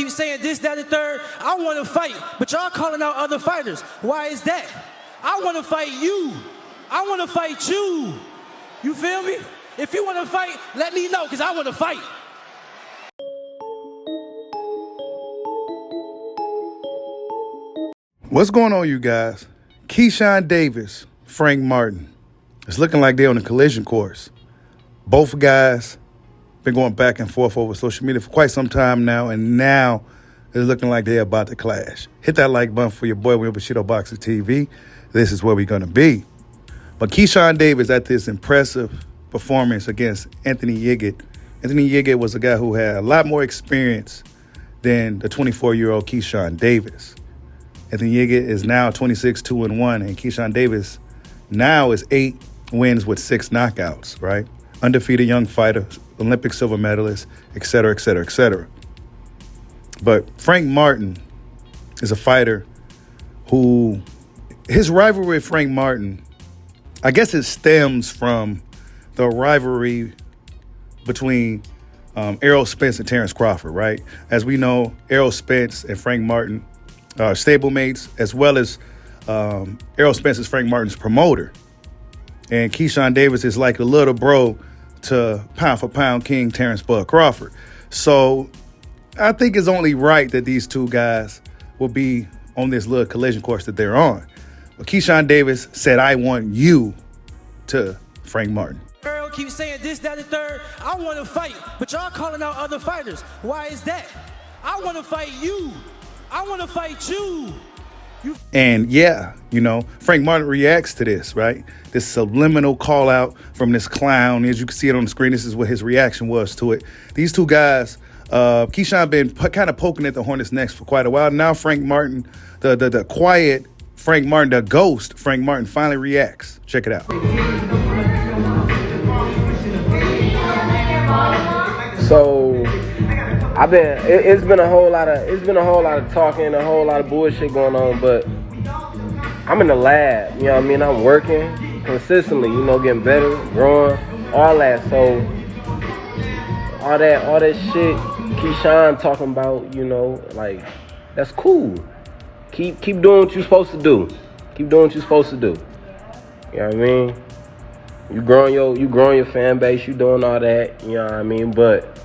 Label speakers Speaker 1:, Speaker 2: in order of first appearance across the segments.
Speaker 1: keep saying this, that, and third. I want to fight, but y'all calling out other fighters. Why is that? I want to fight you. I want to fight you. You feel me? If you want to fight, let me know, because I want to fight.
Speaker 2: What's going on, you guys? Keyshawn Davis, Frank Martin. It's looking like they're on a collision course. Both guys been going back and forth over social media for quite some time now, and now it's looking like they're about to clash. Hit that like button for your boy, Will Bushido Boxing TV. This is where we're going to be. But Keyshawn Davis at this impressive performance against Anthony Yiggett. Anthony Yiggett was a guy who had a lot more experience than the 24-year-old Keyshawn Davis. Anthony Yiggett is now 26-2-1, and Keyshawn Davis now is 8 wins with 6 knockouts, right? Undefeated young fighter, Olympic silver medalist, et cetera, et cetera, et cetera. But Frank Martin is a fighter who, his rivalry with Frank Martin, I guess it stems from the rivalry between Errol, Spence, and Terrence Crawford, right? As we know, Errol Spence and Frank Martin are stablemates, as well as Errol Spence is Frank Martin's promoter. And Keyshawn Davis is like a little bro to pound-for-pound king Terrence Bud Crawford. So I think it's only right that these two guys will be on this little collision course that they're on. But Keyshawn Davis said, I want you to Frank Martin.
Speaker 1: Errol keeps saying this, that, and third. I want to fight, but y'all calling out other fighters. Why is that? I want to fight you. I want to fight you.
Speaker 2: And yeah, you know, Frank Martin reacts to this, right? This subliminal call out from this clown. As you can see it on the screen, this is what his reaction was to it. These two guys, Keyshawn been kind of poking at the hornet's nest for quite a while. Now Frank Martin, the quiet Frank Martin, the ghost Frank Martin, finally reacts. Check it out.
Speaker 3: So it's been a whole lot of talking, a whole lot of bullshit going on, but I'm in the lab, you know what I mean? I'm working consistently, you know, getting better, growing, all that. So all that shit Keyshawn talking about, you know, like, that's cool. Keep doing what you're supposed to do. Keep doing what you're supposed to do. You know what I mean? You growing your fan base, you doing all that, you know what I mean? But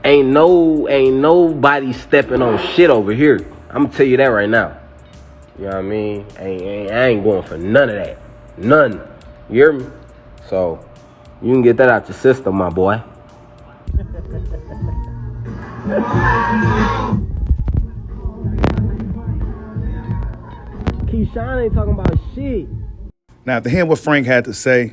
Speaker 3: ain't nobody stepping on shit over here. I'm gonna tell you that right now. You know what I mean? I ain't going for none of that. None. You hear me? So you can get that out your system, my boy. Keyshawn ain't talking about shit.
Speaker 2: Now, to hear what Frank had to say,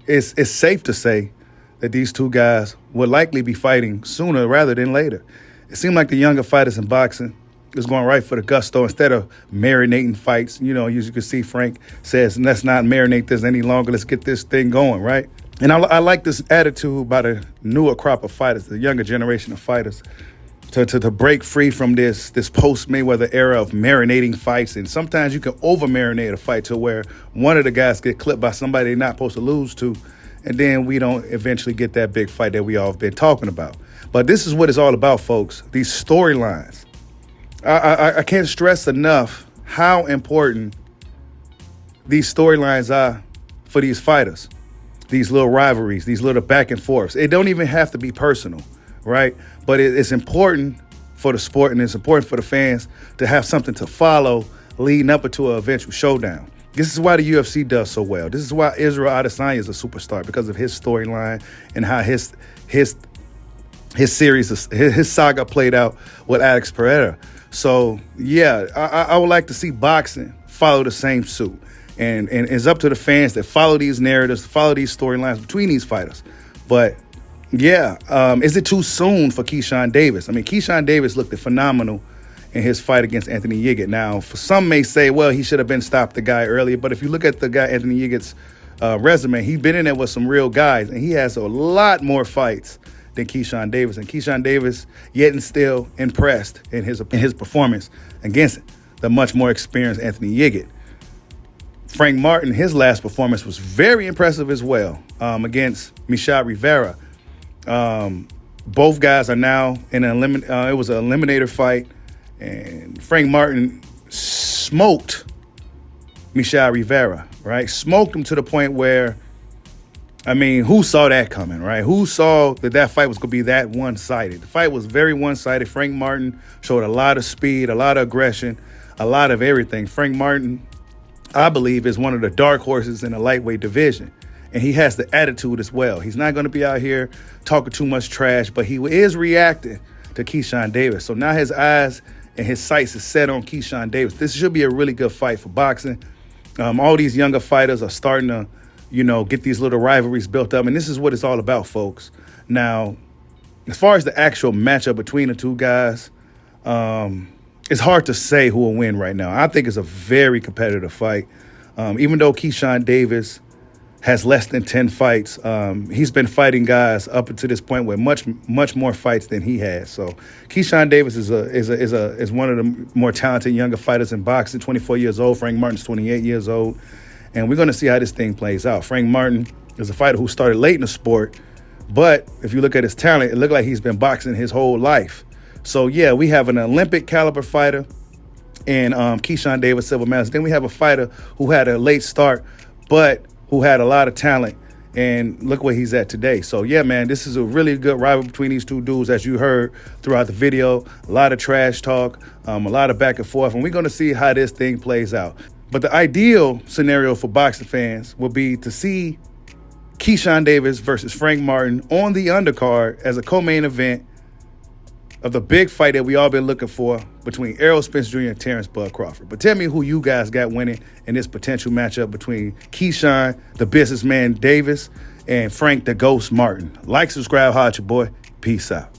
Speaker 2: it's safe to say that these two guys would likely be fighting sooner rather than later. It seemed like the younger fighters in boxing is going right for the gusto instead of marinating fights. You know, as you can see, Frank says, let's not marinate this any longer. Let's get this thing going, right? And I like this attitude by the newer crop of fighters, the younger generation of fighters, to break free from this post-Mayweather era of marinating fights. And sometimes you can over-marinate a fight to where one of the guys get clipped by somebody they're not supposed to lose to, and then we don't eventually get that big fight that we all have been talking about. But this is what it's all about, folks, these storylines. I can't stress enough how important these storylines are for these fighters, these little rivalries, these little back and forths. It don't even have to be personal, right? But it's important for the sport, and it's important for the fans to have something to follow leading up into an eventual showdown. This is why the UFC does so well. This is why Israel Adesanya is a superstar, because of his storyline and how his series, his saga played out with Alex Pereira. So yeah, I would like to see boxing follow the same suit, and it's up to the fans that follow these narratives, follow these storylines between these fighters. But yeah, is it too soon for Keyshawn Davis? I mean, Keyshawn Davis looked phenomenal in his fight against Anthony Yiggett. Now, for some may say, well, he should have been stopped the guy earlier. But if you look at the guy Anthony Yiggett's resume, he's been in there with some real guys, and he has a lot more fights than Keyshawn Davis. And Keyshawn Davis yet and still impressed in his performance against the much more experienced Anthony Yiggett. Frank Martin, his last performance was very impressive as well against Michel Rivera. Both guys are now in it was an eliminator fight, and Frank Martin smoked Michel Rivera, right? Smoked him to the point where, I mean, who saw that coming, right? Who saw that fight was going to be that one-sided? The fight was very one-sided. Frank Martin showed a lot of speed, a lot of aggression, a lot of everything. Frank Martin, I believe, is one of the dark horses in the lightweight division. And he has the attitude as well. He's not going to be out here talking too much trash, but he is reacting to Keyshawn Davis. So now his eyes and his sights is set on Keyshawn Davis. This should be a really good fight for boxing. All these younger fighters are starting to, get these little rivalries built up. And this is what it's all about, folks. Now, as far as the actual matchup between the two guys, it's hard to say who will win right now. I think it's a very competitive fight. Even though Keyshawn Davis has less than 10 fights, he's been fighting guys up until this point with much more fights than he has. So Keyshawn Davis is one of the more talented younger fighters in boxing. 24 years old. Frank Martin's 28 years old. And we're going to see how this thing plays out. Frank Martin is a fighter who started late in the sport, but if you look at his talent, it looked like he's been boxing his whole life. So, yeah, we have an Olympic caliber fighter in Keyshawn Davis, Silver Master. Then we have a fighter who had a late start, but who had a lot of talent, and look where he's at today. So, yeah, man, this is a really good rivalry between these two dudes, as you heard throughout the video. A lot of trash talk, a lot of back and forth, and we're going to see how this thing plays out. But the ideal scenario for boxing fans will be to see Keyshawn Davis versus Frank Martin on the undercard as a co-main event of the big fight that we all been looking for between Errol, Spence Jr. and Terrence Bud Crawford. But tell me who you guys got winning in this potential matchup between Keyshawn, the businessman Davis, and Frank the Ghost Martin. Like, subscribe, holla at your boy. Peace out.